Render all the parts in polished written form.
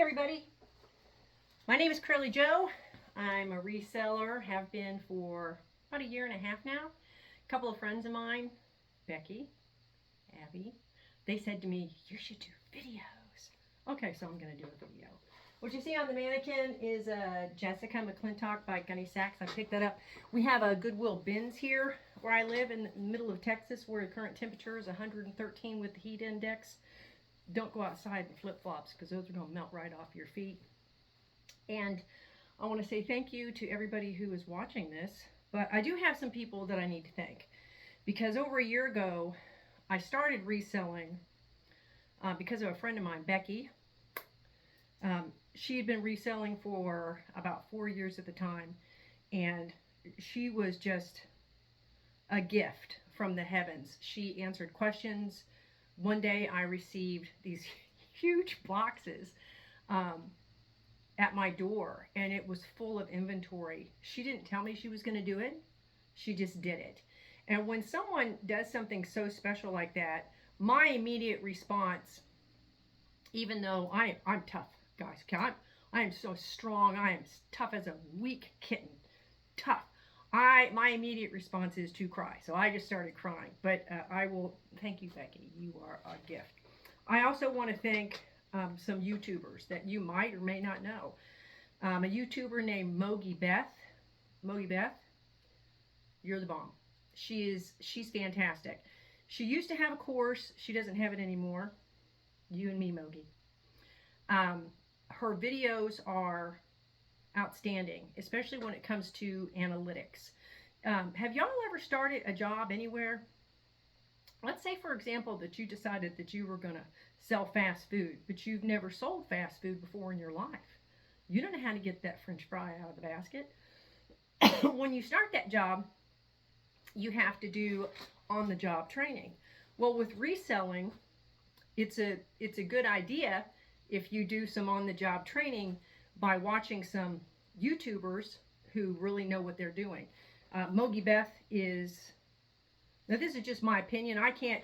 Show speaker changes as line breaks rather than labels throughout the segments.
everybody. My name is Curly Joe. I'm a reseller, have been for about a year and a half now. A couple of friends of mine, Becky, Abby, they said to me, you should do videos. Okay, so I'm going to do a video. What you see on the mannequin is Jessica McClintock by Gunny Sacks. I picked that up. We have a Goodwill bins here where I live in the middle of Texas, where the current temperature is 113 with the heat index. Don't go outside in flip-flops because those are going to melt right off your feet. And I want to say thank you to everybody who is watching this, but I do have some people that I need to thank, because over a year ago I started reselling because of a friend of mine, Becky. She had been reselling for about 4 years at the time, and she was just a gift from the heavens. She answered questions. One day I received these huge boxes at my door, and it was full of inventory. She didn't tell me she was going to do it. She just did it. And when someone does something so special like that, my immediate response, even though I'm tough, guys, I am so strong. I am tough as a weak kitten. Tough. My immediate response is to cry. So I just started crying. But I will thank you, Becky. You are a gift. I also want to thank some YouTubers that you might or may not know. A YouTuber named Mogi Beth. Mogi Beth, you're the bomb. She's fantastic. She used to have a course. She doesn't have it anymore. You and me, Mogi. Her videos are outstanding, especially when it comes to analytics. Have y'all ever started a job anywhere? Let's say, for example, that you decided that you were going to sell fast food, but you've never sold fast food before in your life. You don't know how to get that French fry out of the basket. When you start that job, you have to do on-the-job training. Well, with reselling, it's a good idea if you do some on-the-job training by watching some YouTubers who really know what they're doing. Mogi Beth is, now this is just my opinion. I can't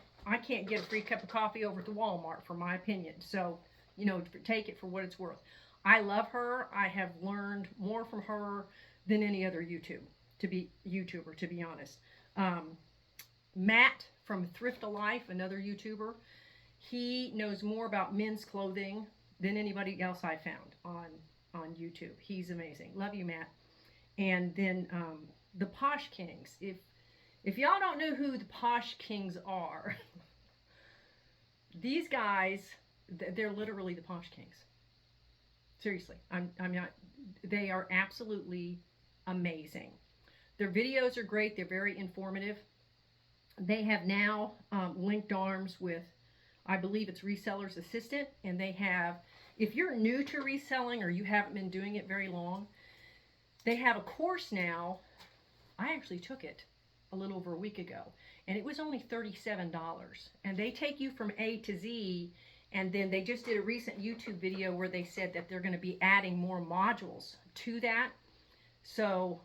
get a free cup of coffee over at the Walmart for my opinion. So, you know, take it for what it's worth. I love her. I have learned more from her than any other YouTuber, to be honest. Matt from Thrift Life, another YouTuber, he knows more about men's clothing than anybody else I found on YouTube. He's amazing. Love you, Matt. And then the Posh Kings. If y'all don't know who the Posh Kings are, these guys, they're literally the Posh Kings. Seriously, I'm not. They are absolutely amazing. Their videos are great. They're very informative. They have now linked arms with, I believe it's Reseller's Assistant, and they have, if you're new to reselling or you haven't been doing it very long, they have a course now. I actually took it a little over a week ago, and it was only $37. And they take you from A to Z, and then they just did a recent YouTube video where they said that they're going to be adding more modules to that. So,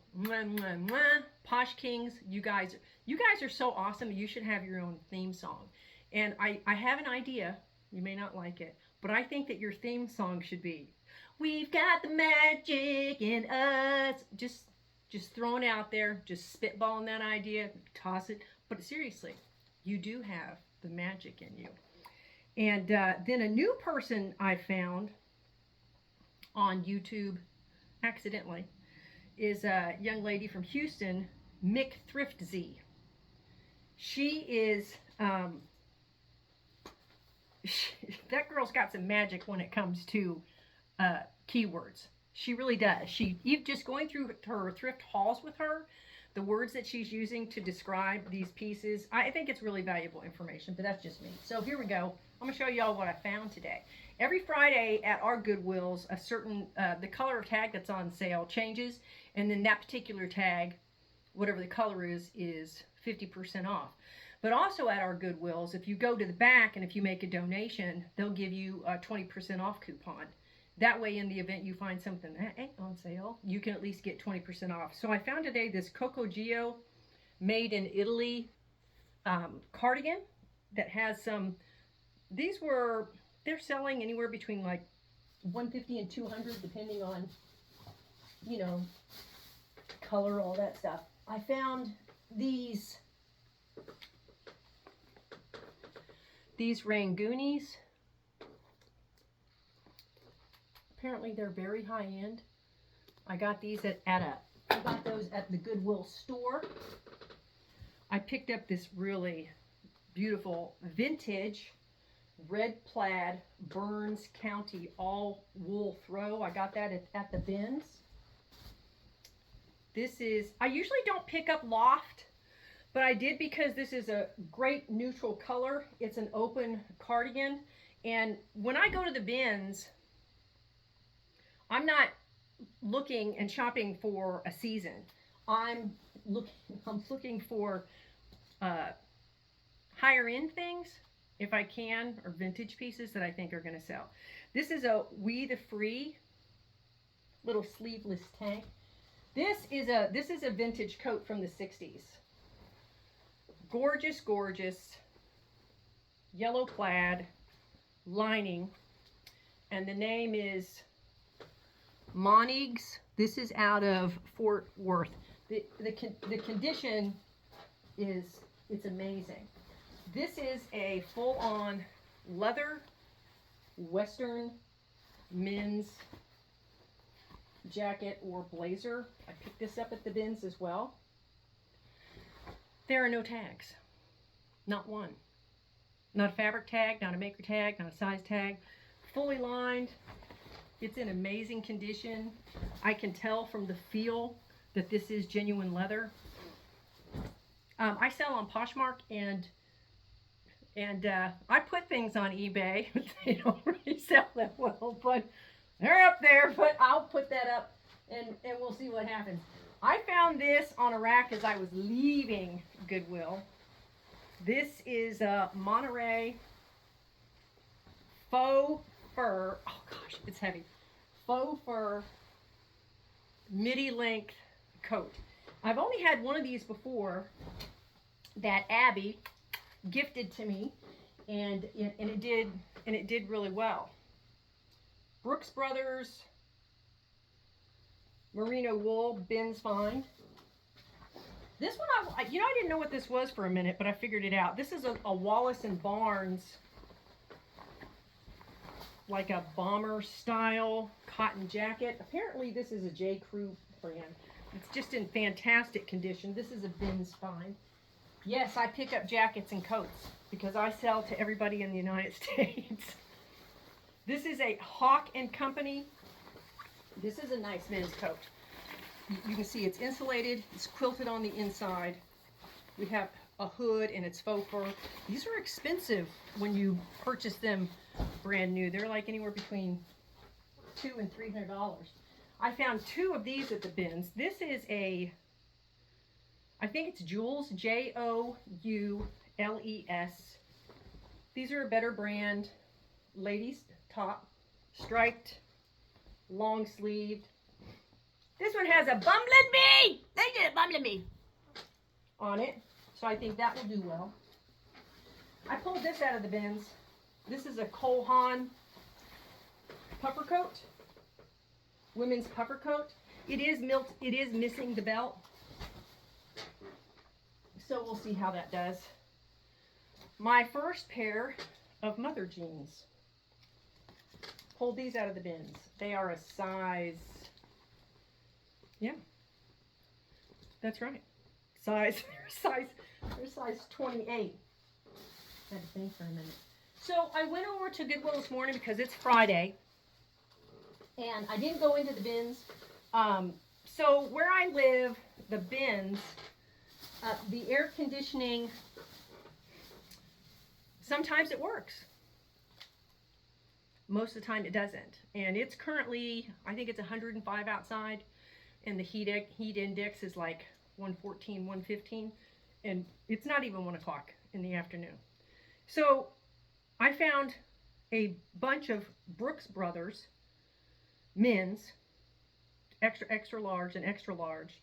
Posh Kings, you guys are so awesome. You should have your own theme song. And I have an idea. You may not like it, but I think that your theme song should be, "We've got the magic in us." Just throwing it out there, just spitballing that idea, toss it. But seriously, you do have the magic in you. And then a new person I found on YouTube accidentally is a young lady from Houston, Mick Thrift Z. She is, that girl's got some magic when it comes to keywords. She really does. Even just going through her thrift hauls with her, the words that she's using to describe these pieces, I think it's really valuable information, but that's just me. So here we go. I'm going to show y'all what I found today. Every Friday at our Goodwills, a certain, the color of tag that's on sale changes, and then that particular tag, whatever the color is 50% off. But also at our Goodwills, if you go to the back and if you make a donation, they'll give you a 20% off coupon. That way, in the event you find something that ain't on sale, you can at least get 20% off. So I found today this Coco Gio made in Italy cardigan that has some, they're selling anywhere between like 150 and 200 depending on, you know, color, all that stuff. I found these Rangoonis. Apparently they're very high end. I got these I got those at the Goodwill store. I picked up this really beautiful vintage red plaid Burns County all wool throw. I got that at the bins. This is, I usually don't pick up loft, but I did because this is a great neutral color. It's an open cardigan. And when I go to the bins, I'm not looking and shopping for a season. I'm looking for higher end things, if I can, or vintage pieces that I think are going to sell. This is a We the Free little sleeveless tank. This is a vintage coat from the 60s. Gorgeous, gorgeous yellow plaid lining, and the name is Monigs. This is out of Fort Worth. The condition is, it's amazing. This is a full-on leather Western men's jacket or blazer. I picked this up at the bins as well. There are no tags. Not one. Not a fabric tag, not a maker tag, not a size tag. Fully lined. It's in amazing condition. I can tell from the feel that this is genuine leather. I sell on Poshmark, and I put things on eBay. They don't really sell that well, but they're up there. But I'll put that up, and we'll see what happens. I found this on a rack as I was leaving Goodwill. This is a Monterey faux fur. Oh gosh, it's heavy. Faux fur midi length coat. I've only had one of these before that Abby gifted to me, and it did really well. Brooks Brothers merino wool, bins find. This one, I didn't know what this was for a minute, but I figured it out. This is a Wallace and Barnes, like a bomber style cotton jacket. Apparently this is a J. Crew brand. It's just in fantastic condition. This is a bins find. Yes, I pick up jackets and coats because I sell to everybody in the United States. This is a Hawk & Company. This is a nice men's coat. You can see it's insulated. It's quilted on the inside. We have a hood, and it's faux fur. These are expensive when you purchase them brand new. They're like anywhere between $200 and $300. I found two of these at the bins. This is I think it's Joules, Joules. These are a better brand. Ladies top, striped, long sleeved. This one has a bumblebee. They did a bumblebee on it, so I think that will do well. I pulled this out of the bins. This is a Cole Haan puffer coat, women's puffer coat. It is missing the belt, so we'll see how that does. My first pair of mother jeans. Pulled these out of the bins. They are a size, yeah, that's right. They're size 28. I had to think for a minute. So I went over to Goodwill this morning because it's Friday, and I didn't go into the bins. So where I live, the bins, the air conditioning, sometimes it works. Most of the time it doesn't. And it's currently, I think it's 105 outside, and the heat index is like 114, 115, and it's not even 1 o'clock in the afternoon. So I found a bunch of Brooks Brothers men's, extra large and extra large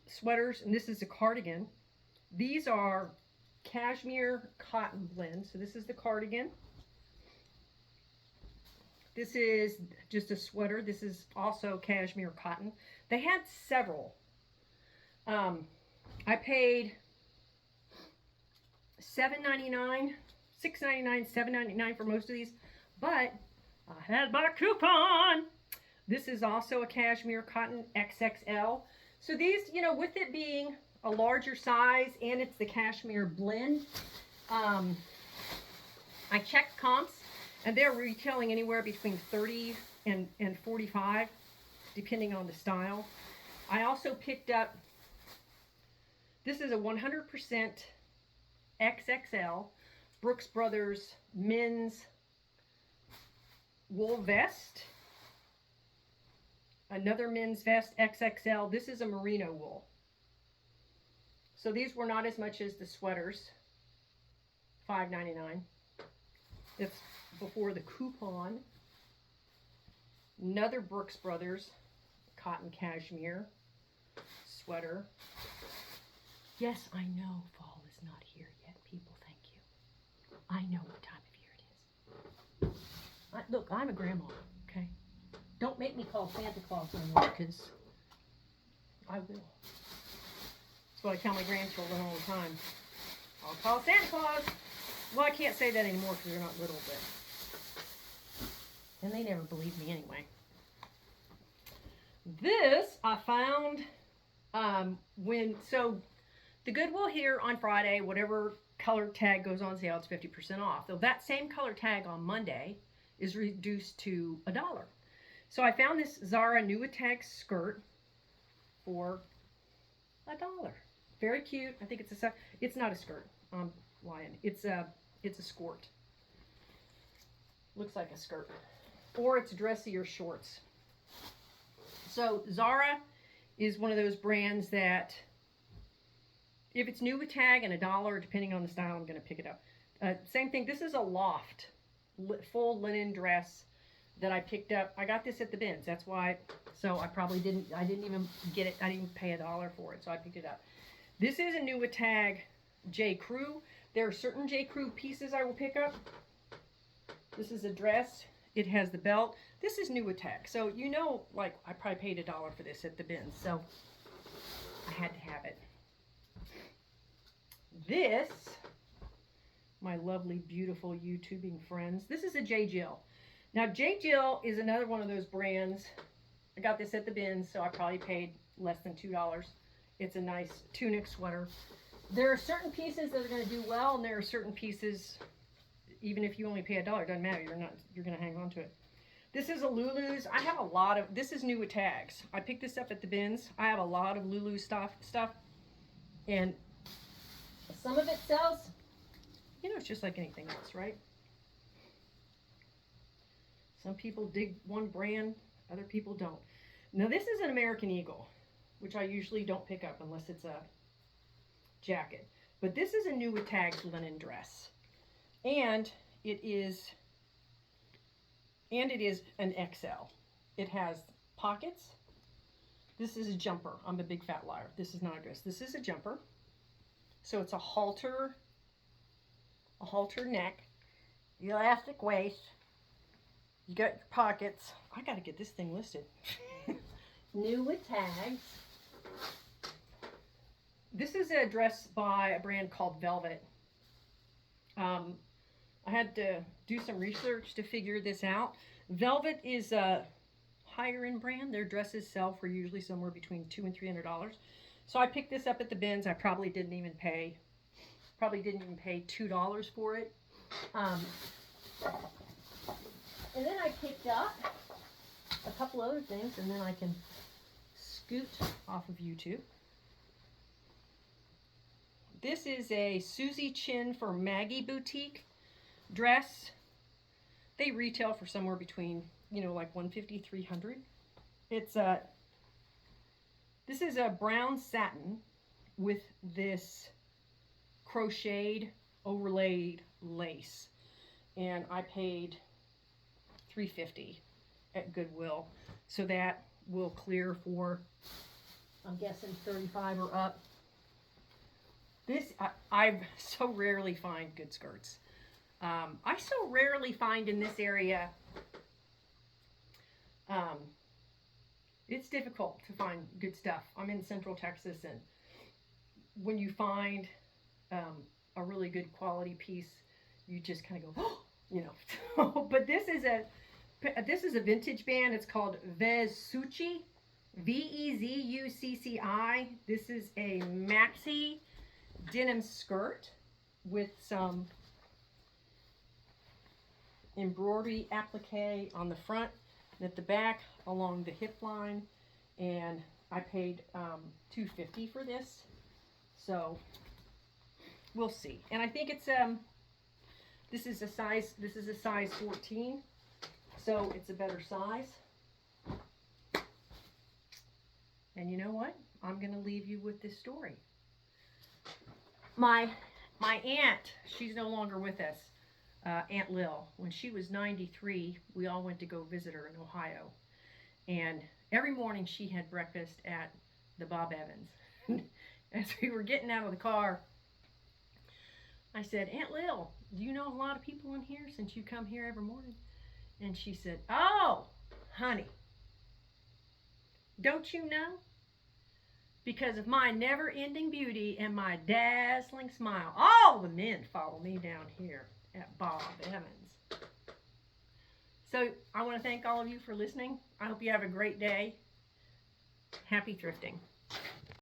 sweaters, and this is a cardigan. These are cashmere cotton blends. So this is the cardigan. This is just a sweater. This is also cashmere cotton. They had several. I paid $7.99, $6.99, $7.99 for most of these, but I had my coupon. This is also a cashmere cotton XXL. So these, you know, with it being a larger size and it's the cashmere blend, I checked comps and they're retailing anywhere between 30 and 45, depending on the style. I also picked up, this is a 100% XXL Brooks Brothers men's wool vest. Another men's vest, XXL. This is a merino wool. So these were not as much as the sweaters, $5.99. It's before the coupon. Another Brooks Brothers cotton cashmere sweater. Yes, I know fall is not here yet, people. Thank you. I know what time of year it is. Look, I'm a grandma, okay? Don't make me call Santa Claus anymore, because I will. That's what I tell my grandchildren all the time. I'll call Santa Claus. Well, I can't say that anymore because they're not little, but... And they never believe me anyway. This I found so the Goodwill here on Friday, whatever color tag goes on sale, it's 50% off. Though that same color tag on Monday is reduced to $1. So I found this Zara Nuitag skirt for $1. Very cute. I think it's not a skirt. I'm lying. It's a skirt. Looks like a skirt. Or it's dressier shorts. So Zara is one of those brands that if it's new with tag and $1, depending on the style, I'm going to pick it up. Same thing. This is a loft full linen dress that I picked up. I got this at the bins. That's why. So I didn't even get it. I didn't even pay $1 for it. So I picked it up. This is a new with tag J. Crew. There are certain J. Crew pieces I will pick up. This is a dress. It has the belt. This is new with tag. So, you know, like, I probably paid $1 for this at the bins. So, I had to have it. This, my lovely, beautiful YouTubing friends. This is a J. Jill. Now, J. Jill is another one of those brands. I got this at the bins, so I probably paid less than $2. It's a nice tunic sweater. There are certain pieces that are going to do well, and there are certain pieces, even if you only pay $1, it doesn't matter. You're going to hang on to it. This is a Lulu's. I have a lot of, this is new with tags. I picked this up at the bins. I have a lot of Lulu stuff, and some of it sells, you know, it's just like anything else, right? Some people dig one brand, other people don't. Now this is an American Eagle, which I usually don't pick up unless it's a jacket. But this is a new with tags linen dress. And it is an XL. It has pockets. This is a jumper. I'm a big fat liar. This is not a dress. This is a jumper. So it's a halter neck, elastic waist. You got your pockets. I got to get this thing listed. New with tags. This is a dress by a brand called Velvet. I had to do some research to figure this out. Velvet is a higher end brand. Their dresses sell for usually somewhere between $200 and $300. So I picked this up at the bins. I probably didn't even pay $2 for it. And then I picked up a couple other things, and then I can scoot off of YouTube. This is a Susie Chin for Maggie Boutique dress. They retail for somewhere between, you know, like $150, $300. This is a brown satin with this crocheted overlaid lace, and I paid $3.50 at Goodwill, so that will clear for, I'm guessing, $35 or up. This I so rarely find good skirts. I so rarely find in this area It's difficult to find good stuff. I'm in Central Texas, and when you find a really good quality piece, you just kind of go, oh, you know. But this is a vintage band. It's called Vezucci, Vezucci. This is a maxi denim skirt with some embroidery applique on the front and at the back along the hip line, and I paid $250 for this, so we'll see. And I think it's this is a size 14, so it's a better size. And you know what? I'm going to leave you with this story. My aunt, she's no longer with us. Aunt Lil, when she was 93, we all went to go visit her in Ohio. And every morning she had breakfast at the Bob Evans. As we were getting out of the car, I said, Aunt Lil, do you know a lot of people in here since you come here every morning? And she said, oh, honey, don't you know? Because of my never-ending beauty and my dazzling smile, all the men follow me down here at Bob Evans. So I want to thank all of you for listening. I hope you have a great day. Happy thrifting.